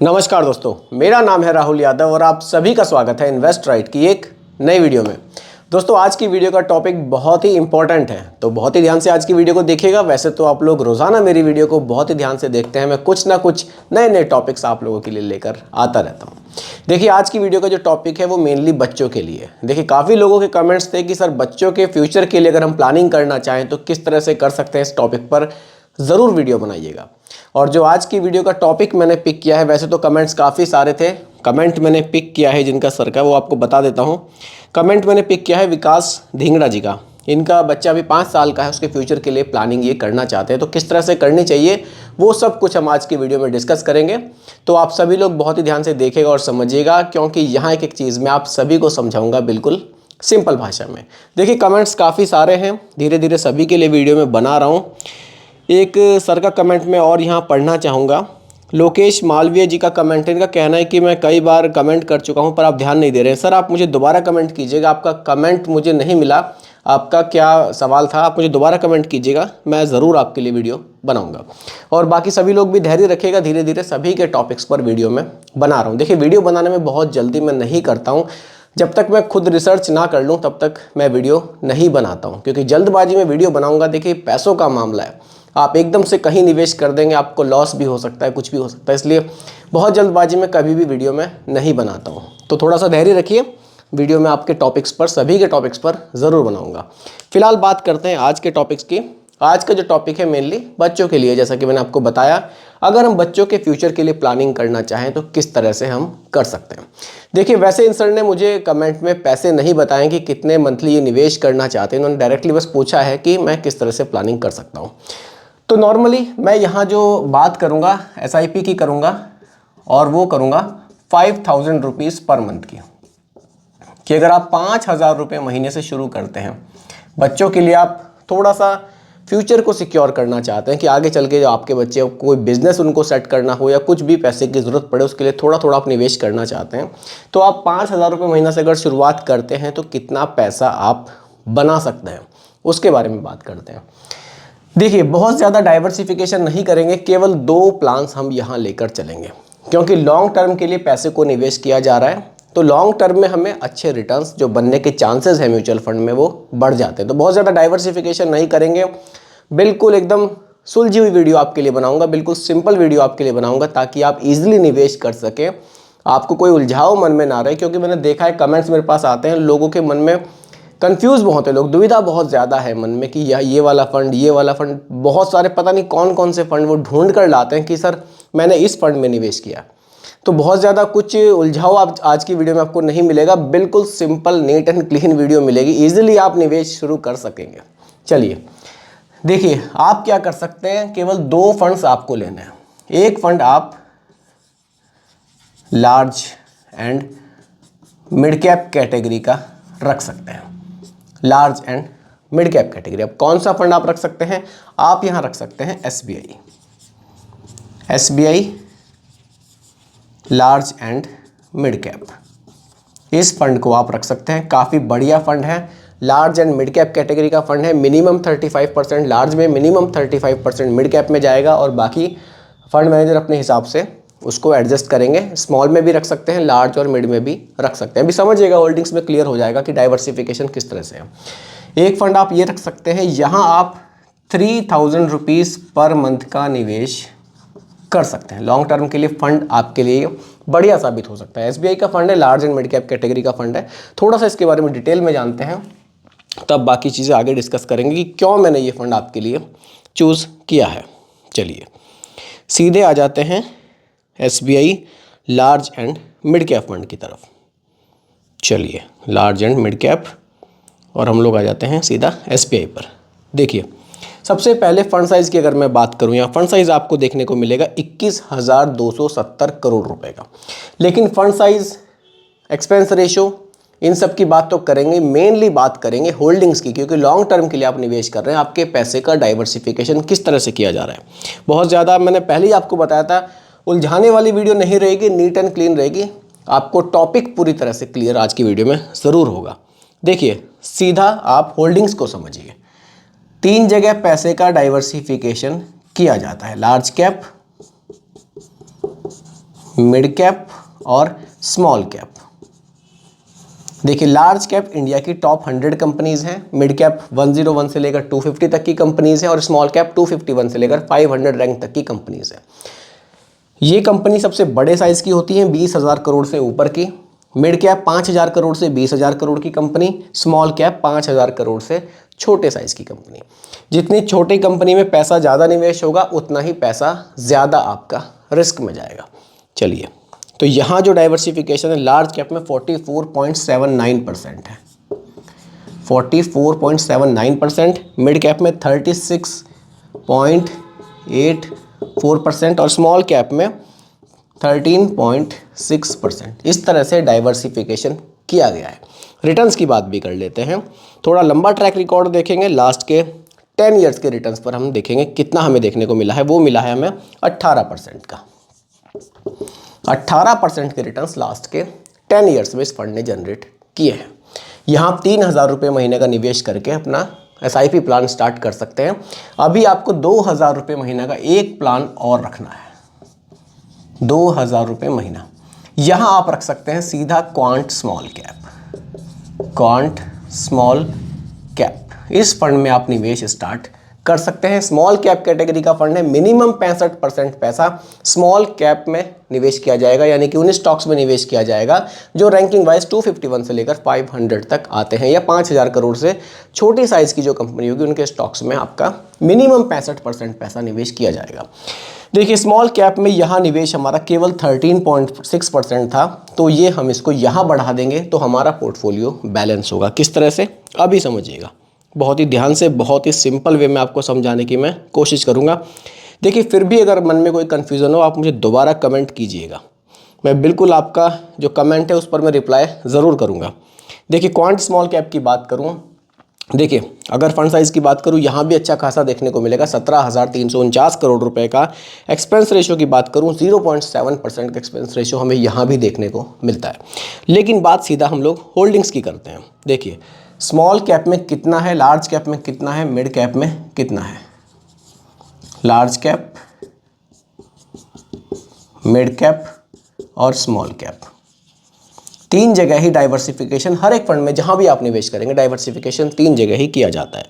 नमस्कार दोस्तों, मेरा नाम है राहुल यादव और आप सभी का स्वागत है इन्वेस्ट राइट की एक नई वीडियो में। दोस्तों, आज की वीडियो का टॉपिक बहुत ही इंपॉर्टेंट है, तो बहुत ही ध्यान से आज की वीडियो को देखिएगा। वैसे तो आप लोग रोज़ाना मेरी वीडियो को बहुत ही ध्यान से देखते हैं, मैं कुछ ना कुछ नए नए टॉपिक्स आप लोगों के लिए लेकर आता रहता हूँ। देखिए, आज की वीडियो का जो टॉपिक है वो मेनली बच्चों के लिए। देखिए, काफ़ी लोगों के कमेंट्स थे कि सर बच्चों के फ्यूचर के लिए अगर हम प्लानिंग करना चाहें तो किस तरह से कर सकते हैं, इस टॉपिक पर ज़रूर वीडियो बनाइएगा। और जो आज की वीडियो का टॉपिक मैंने पिक किया है, वैसे तो कमेंट्स काफ़ी सारे थे, कमेंट मैंने पिक किया है जिनका सर का वो आपको बता देता हूँ। कमेंट मैंने पिक किया है विकास धिंगड़ा जी का। इनका बच्चा अभी 5 साल का है, उसके फ्यूचर के लिए प्लानिंग ये करना चाहते हैं, तो किस तरह से करनी चाहिए वो सब कुछ हम आज की वीडियो में डिस्कस करेंगे। तो आप सभी लोग बहुत ही ध्यान से देखिएगा और समझिएगा, क्योंकि यहाँ एक चीज़ मैं आप सभी को समझाऊंगा बिल्कुल सिंपल भाषा में। देखिए, कमेंट्स काफ़ी सारे हैं, धीरे धीरे सभी के लिए वीडियो में बना रहा हूँ। एक सर का कमेंट मैं और यहाँ पढ़ना चाहूँगा। लोकेश मालवीय जी का कमेंट है, इनका कहना है कि मैं कई बार कमेंट कर चुका हूँ पर आप ध्यान नहीं दे रहे हैं। सर, आप मुझे दोबारा कमेंट कीजिएगा, आपका कमेंट मुझे नहीं मिला, आपका क्या सवाल था, आप मुझे दोबारा कमेंट कीजिएगा, मैं ज़रूर आपके लिए वीडियो बनाऊंगा। और बाकी सभी लोग भी धैर्य रखिएगा, धीरे धीरे सभी के टॉपिक्स पर वीडियो में बना रहा हूँ। देखिए, वीडियो बनाने में बहुत जल्दी मैं नहीं करता हूँ, जब तक मैं खुद रिसर्च ना कर लूँ तब तक मैं वीडियो नहीं बनाता हूँ, क्योंकि जल्दबाजी में वीडियो बनाऊँगा, देखिए पैसों का मामला है, आप एकदम से कहीं निवेश कर देंगे, आपको लॉस भी हो सकता है, कुछ भी हो सकता है, इसलिए बहुत जल्दबाजी में कभी भी वीडियो में नहीं बनाता हूँ। तो थोड़ा सा धैर्य रखिए, वीडियो में आपके टॉपिक्स पर, सभी के टॉपिक्स पर ज़रूर बनाऊंगा। फिलहाल बात करते हैं आज के टॉपिक्स की। आज का जो टॉपिक है मेनली बच्चों के लिए, जैसा कि मैंने आपको बताया, अगर हम बच्चों के फ्यूचर के लिए प्लानिंग करना चाहें तो किस तरह से हम कर सकते हैं। देखिए, वैसे इन सर ने मुझे कमेंट में पैसे नहीं बताए कि कितने मंथली ये निवेश करना चाहते हैं, उन्होंने डायरेक्टली बस पूछा है कि मैं किस तरह से प्लानिंग कर सकता हूँ। तो नॉर्मली मैं यहाँ जो बात करूँगा SIP की करूँगा, और वो करूँगा 5000 रुपीज़ पर मंथ की, कि अगर आप 5000 रुपये महीने से शुरू करते हैं, बच्चों के लिए आप थोड़ा सा फ्यूचर को सिक्योर करना चाहते हैं कि आगे चल के जो आपके बच्चे कोई बिजनेस उनको सेट करना हो या कुछ भी पैसे की ज़रूरत पड़े, उसके लिए थोड़ा थोड़ा आप निवेश करना चाहते हैं, तो आप 5000 रुपये महीना से अगर शुरुआत करते हैं तो कितना पैसा आप बना सकते हैं, उसके बारे में बात करते हैं। देखिए, बहुत ज़्यादा डाइवर्सिफिकेशन नहीं करेंगे, केवल 2 प्लान्स हम यहाँ लेकर चलेंगे, क्योंकि लॉन्ग टर्म के लिए पैसे को निवेश किया जा रहा है, तो लॉन्ग टर्म में हमें अच्छे रिटर्न्स जो बनने के चांसेस हैं म्यूचुअल फंड में वो बढ़ जाते हैं। तो बहुत ज़्यादा डाइवर्सिफिकेशन नहीं करेंगे, बिल्कुल एकदम सुलझी हुई वीडियो आपके लिए बनाऊंगा, बिल्कुल सिंपल वीडियो आपके लिए बनाऊंगा, ताकि आप इजीली निवेश कर सकें, आपको कोई उलझाव मन में ना रहे। क्योंकि मैंने देखा है कमेंट्स मेरे पास आते हैं, लोगों के मन में कंफ्यूज बहुत है, लोग दुविधा बहुत ज़्यादा है मन में कि ये वाला फंड, ये वाला फंड, बहुत सारे पता नहीं कौन कौन से फंड वो ढूंढ कर लाते हैं कि सर मैंने इस फंड में निवेश किया। तो बहुत ज़्यादा कुछ उलझाव आप आज की वीडियो में आपको नहीं मिलेगा, बिल्कुल simple neat and clean video मिलेगी, ईजिली आप निवेश शुरू कर सकेंगे। चलिए देखिए, आप क्या कर सकते हैं, केवल 2 फंड्स आपको लेने हैं। एक फंड आप large and mid cap category का रख सकते हैं, large and mid cap category. अब कौन सा फंड आप रख सकते हैं, आप यहां रख सकते हैं SBI large and mid cap. इस फंड को आप रख सकते हैं, काफ़ी बढ़िया फंड है, large and mid cap category का फंड है। मिनिमम 35% लार्ज में, मिनिमम 35% मिड कैप में जाएगा, और बाकी फंड मैनेजर अपने हिसाब से उसको एडजस्ट करेंगे। स्मॉल में भी रख सकते हैं, लार्ज और मिड में भी रख सकते हैं। अभी समझिएगा, होल्डिंग्स में क्लियर हो जाएगा कि डाइवर्सिफिकेशन किस तरह से है। एक फंड आप ये रख सकते हैं, यहाँ आप 3000 रुपीज़ पर मंथ का निवेश कर सकते हैं। लॉन्ग टर्म के लिए फंड आपके लिए बढ़िया साबित हो सकता है। SBI का फंड है, large and mid cap category का फंड है। थोड़ा सा इसके बारे में डिटेल में जानते हैं, तब बाकी चीज़ें आगे डिस्कस करेंगे कि क्यों मैंने ये फंड आपके लिए चूज़ किया है। चलिए सीधे आ जाते हैं SBI large and mid cap fund की तरफ। चलिए लार्ज एंड मिड कैप, और हम लोग आ जाते हैं सीधा SBI पर। देखिए, सबसे पहले फंड साइज़ की अगर मैं बात करूं, यहाँ फंड साइज़ आपको देखने को मिलेगा 21,270 करोड़ रुपए का। लेकिन फंड साइज़, एक्सपेंस रेशो, इन सब की बात तो करेंगे, मेनली बात करेंगे होल्डिंग्स की, क्योंकि लॉन्ग टर्म के लिए आप निवेश कर रहे हैं, आपके पैसे का डाइवर्सिफिकेशन किस तरह से किया जा रहा है। बहुत ज़्यादा मैंने पहले ही आपको बताया था, उलझाने वाली वीडियो नहीं रहेगी, नीट एंड क्लीन रहेगी, आपको टॉपिक पूरी तरह से क्लियर आज की वीडियो में ज़रूर होगा। देखिए, सीधा आप होल्डिंग्स को समझिए। 3 जगह पैसे का डाइवर्सिफिकेशन किया जाता है, लार्ज कैप, मिड कैप और स्मॉल कैप। देखिए लार्ज कैप इंडिया की टॉप 100 कंपनीज हैं, मिड कैप 101 से लेकर 250 तक की कंपनीज हैं और स्मॉल कैप 251 से लेकर 500 रैंक तक की कंपनीज हैं। ये कंपनी सबसे बड़े साइज़ की होती हैं, 20,000 करोड़ से ऊपर की। मिड कैप 5,000 करोड़ से 20,000 करोड़ की कंपनी, स्मॉल कैप 5,000 करोड़ से छोटे साइज़ की कंपनी। जितनी छोटी कंपनी में पैसा ज़्यादा निवेश होगा उतना ही पैसा ज़्यादा आपका रिस्क में जाएगा। चलिए, तो यहाँ जो डाइवर्सिफिकेशन है लार्ज कैप में 44.79% है, 44.79%, मिड कैप में 36.84% और स्मॉल कैप में 13.6%। इस तरह से डाइवर्सिफिकेशन किया गया है। रिटर्न्स की बात भी कर लेते हैं, थोड़ा लंबा ट्रैक रिकॉर्ड देखेंगे। लास्ट के 10 ईयर्स के रिटर्न्स पर हम देखेंगे कितना हमें देखने को मिला है। वो मिला है हमें 18% का, 18% के रिटर्न्स लास्ट के 10 ईयर्स में इस फंड ने जनरेट किए हैं। यहाँ आप 3,000 रुपये महीने का निवेश करके अपना SIP प्लान स्टार्ट कर सकते हैं। अभी आपको 2,000 रुपये महीना का एक प्लान और रखना है, 2,000 रुपये महीना। यहाँ आप रख सकते हैं सीधा quant small cap, quant small cap. इस फंड में आप निवेश स्टार्ट कर सकते हैं। स्मॉल कैप कैटेगरी का फंड है, मिनिमम 65% पैसा स्मॉल कैप में निवेश किया जाएगा, यानी कि उन स्टॉक्स में निवेश किया जाएगा जो रैंकिंग वाइज 251 से लेकर 500 तक आते हैं, या 5,000 करोड़ से छोटी साइज़ की जो कंपनी होगी उनके स्टॉक्स में आपका मिनिमम 65% पैसा निवेश किया जाएगा। देखिए स्मॉल कैप में यहाँ निवेश हमारा केवल 13.6% था, तो ये हम इसको यहाँ बढ़ा देंगे तो हमारा पोर्टफोलियो बैलेंस होगा। किस तरह से, अभी समझिएगा। बहुत ही ध्यान से, बहुत ही सिंपल वे में आपको समझाने की मैं कोशिश करूँगा। देखिए फिर भी अगर मन में कोई कन्फ्यूज़न हो आप मुझे दोबारा कमेंट कीजिएगा, मैं बिल्कुल आपका जो कमेंट है उस पर मैं रिप्लाई ज़रूर करूँगा। देखिए क्वांट स्मॉल कैप की बात करूँ, देखिए अगर फंड साइज़ की बात करूँ यहाँ भी अच्छा खासा देखने को मिलेगा, 17,349 करोड़ रुपए का। एक्सपेंस रेशियो की बात करूँ 0.7% का एक्सपेंस रेशियो हमें यहाँ भी देखने को मिलता है। लेकिन बात सीधा हम लोग होल्डिंग्स की करते हैं। देखिए स्मॉल कैप में कितना है, लार्ज कैप में कितना है, मिड कैप में कितना है। लार्ज कैप, मिड कैप और स्मॉल कैप, 3 जगह ही डाइवर्सिफिकेशन हर एक फंड में जहां भी आप निवेश करेंगे डाइवर्सिफिकेशन 3 जगह ही किया जाता है।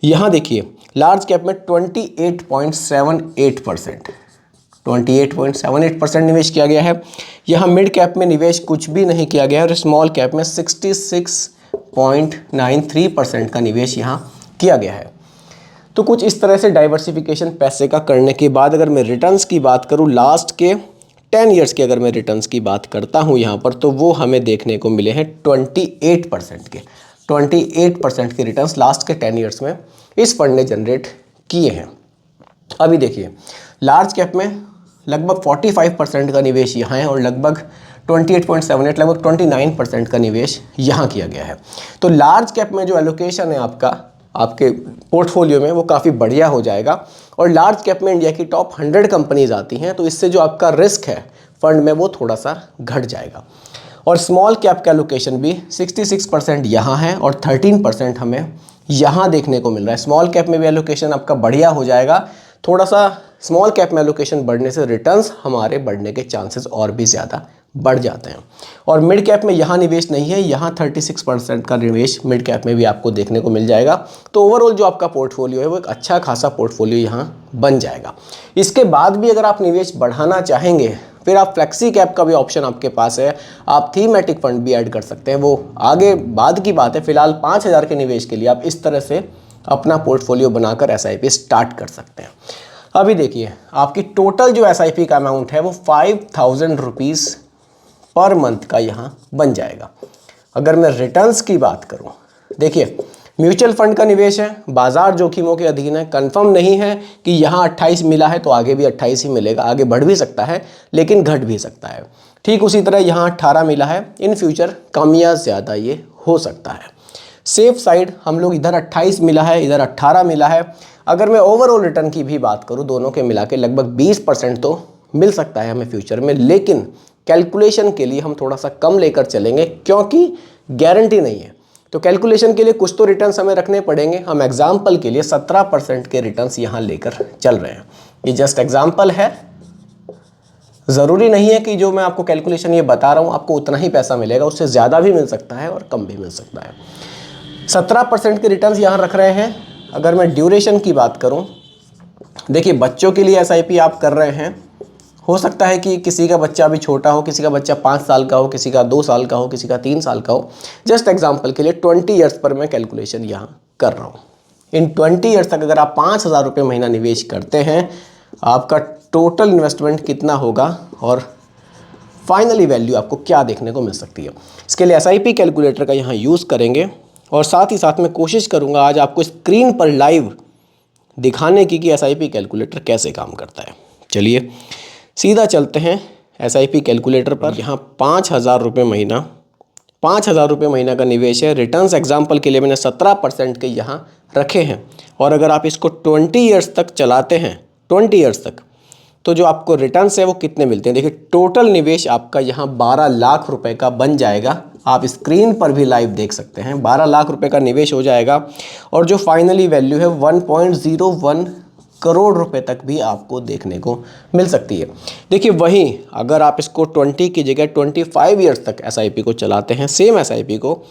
यहां देखिए लार्ज कैप में 28.78%, 28.78% निवेश किया गया है। यहां मिड कैप में निवेश कुछ भी नहीं किया गया है और स्मॉल कैप में 66.93% का निवेश यहाँ किया गया है। तो कुछ इस तरह से डाइवर्सिफिकेशन पैसे का करने के बाद अगर मैं रिटर्न्स की बात करूँ, लास्ट के 10 ईयर्स के अगर मैं रिटर्न्स की बात करता हूँ यहाँ पर, तो वो हमें देखने को मिले हैं 28% के, 28% के रिटर्न्स लास्ट के 10 ईयर्स में इस फंड ने जनरेट किए हैं। अभी देखिए लार्ज कैप में लगभग 45% का निवेश यहाँ है और लगभग 28.78 लगभग 29% का निवेश यहाँ किया गया है। तो लार्ज कैप में जो एलोकेशन है आपके पोर्टफोलियो में वो काफ़ी बढ़िया हो जाएगा। और लार्ज कैप में इंडिया की टॉप 100 कंपनीज आती हैं, तो इससे जो आपका रिस्क है फंड में वो थोड़ा सा घट जाएगा। और स्मॉल कैप का एलोकेशन भी 66% यहाँ है और 13% हमें यहाँ देखने को मिल रहा है। स्मॉल कैप में भी एलोकेशन आपका बढ़िया हो जाएगा। थोड़ा सा स्मॉल कैप में एलोकेशन बढ़ने से रिटर्न्स हमारे बढ़ने के चांसेस और भी ज़्यादा बढ़ जाते हैं। और मिड कैप में यहाँ निवेश नहीं है, यहाँ 36% का निवेश मिड कैप में भी आपको देखने को मिल जाएगा। तो ओवरऑल जो आपका पोर्टफोलियो है वो एक अच्छा खासा पोर्टफोलियो यहाँ बन जाएगा। इसके बाद भी अगर आप निवेश बढ़ाना चाहेंगे फिर आप फ्लेक्सी कैप का भी ऑप्शन आपके पास है, आप थीमेटिक फंड भी ऐड कर सकते हैं, वो आगे बाद की बात है। फिलहाल 5,000 के निवेश के लिए आप इस तरह से अपना पोर्टफोलियो बनाकर SIP स्टार्ट कर सकते हैं। अभी देखिए आपकी टोटल जो SIP का अमाउंट है वो 5,000 रुपीज़ पर मंथ का यहाँ बन जाएगा। अगर मैं रिटर्न्स की बात करूँ, देखिए म्यूचुअल फंड का निवेश है, बाजार जोखिमों के अधीन है, कंफर्म नहीं है कि यहाँ 28 मिला है तो आगे भी 28 ही मिलेगा, आगे बढ़ भी सकता है लेकिन घट भी सकता है। ठीक उसी तरह यहाँ 18 मिला है, इन फ्यूचर कम या ज़्यादा ये हो सकता है। सेफ साइड हम लोग इधर 28 मिला है, इधर 18 मिला है। अगर मैं ओवरऑल रिटर्न की भी बात करूँ दोनों के मिला के लगभग 20% तो मिल सकता है हमें फ्यूचर में, लेकिन कैलकुलेशन के लिए हम थोड़ा सा कम लेकर चलेंगे क्योंकि गारंटी नहीं है। तो कैलकुलेशन के लिए कुछ तो रिटर्न्स हमें रखने पड़ेंगे। हम एग्जाम्पल के लिए 17% के रिटर्न्स यहाँ लेकर चल रहे हैं। ये जस्ट एग्जाम्पल है, ज़रूरी नहीं है कि जो मैं आपको कैलकुलेशन ये बता रहा हूँ आपको उतना ही पैसा मिलेगा, उससे ज़्यादा भी मिल सकता है और कम भी मिल सकता है। 17% के रिटर्न्स यहाँ रख रहे हैं। अगर मैं ड्यूरेशन की बात करूँ, देखिए बच्चों के लिए SIP आप कर रहे हैं, हो सकता है कि किसी का बच्चा अभी छोटा हो, किसी का बच्चा 5 साल का हो, किसी का 2 साल का हो, किसी का 3 साल का हो। जस्ट एग्जांपल के लिए 20 ईयर्स पर मैं कैलकुलेशन यहाँ कर रहा हूँ। इन 20 ईयर्स तक अगर आप 5,000 रुपये महीना निवेश करते हैं, आपका टोटल इन्वेस्टमेंट कितना होगा और फाइनली वैल्यू आपको क्या देखने को मिल सकती है। इसके लिए SIP कैलकुलेटर का यहाँ यूज़ करेंगे और साथ ही साथ मैं कोशिश करूँगा आज आपको स्क्रीन पर लाइव दिखाने की कि SIP कैलकुलेटर कैसे काम करता है। चलिए सीधा चलते हैं SIP कैलकुलेटर पर। यहाँ 5,000 रुपये महीना, 5,000 रुपये महीना का निवेश है। रिटर्न्स एग्जाम्पल के लिए मैंने 17% के यहाँ रखे हैं और अगर आप इसको 20 ईयर्स तक चलाते हैं, 20 ईयर्स तक, तो जो आपको रिटर्न्स है वो कितने मिलते हैं। देखिए टोटल निवेश आपका यहाँ 12 लाख रुपए का बन जाएगा। आप स्क्रीन पर भी लाइव देख सकते हैं, 12 लाख रुपए का निवेश हो जाएगा और जो फाइनली वैल्यू है 1.01 करोड़ रुपए तक भी आपको देखने को मिल सकती है। देखिए वहीं अगर आप इसको 20 की जगह 25 ईयर्स तक SIP को चलाते हैं, सेम SIP को,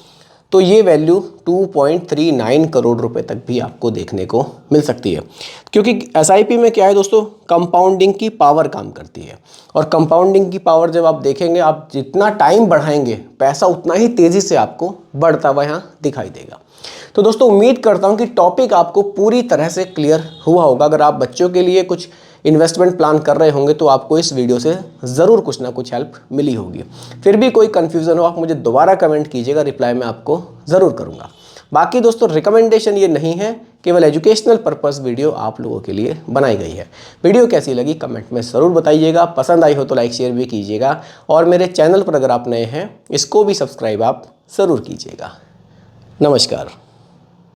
तो ये वैल्यू 2.39 करोड़ रुपए तक भी आपको देखने को मिल सकती है। क्योंकि SIP में क्या है दोस्तों, कंपाउंडिंग की पावर काम करती है और कंपाउंडिंग की पावर जब आप देखेंगे, आप जितना टाइम बढ़ाएंगे पैसा उतना ही तेज़ी से आपको बढ़ता हुआ यहाँ दिखाई देगा। तो दोस्तों उम्मीद करता हूँ कि टॉपिक आपको पूरी तरह से क्लियर हुआ होगा। अगर आप बच्चों के लिए कुछ इन्वेस्टमेंट प्लान कर रहे होंगे तो आपको इस वीडियो से ज़रूर कुछ ना कुछ हेल्प मिली होगी। फिर भी कोई कन्फ्यूज़न हो आप मुझे दोबारा कमेंट कीजिएगा, रिप्लाई मैं आपको ज़रूर करूँगा। बाकी दोस्तों रिकमेंडेशन ये नहीं है, केवल एजुकेशनल पर्पस वीडियो आप लोगों के लिए बनाई गई है। वीडियो कैसी लगी कमेंट में ज़रूर बताइएगा, पसंद आई हो तो लाइक शेयर भी कीजिएगा और मेरे चैनल पर अगर आप नए हैं इसको भी सब्सक्राइब आप ज़रूर कीजिएगा। नमस्कार।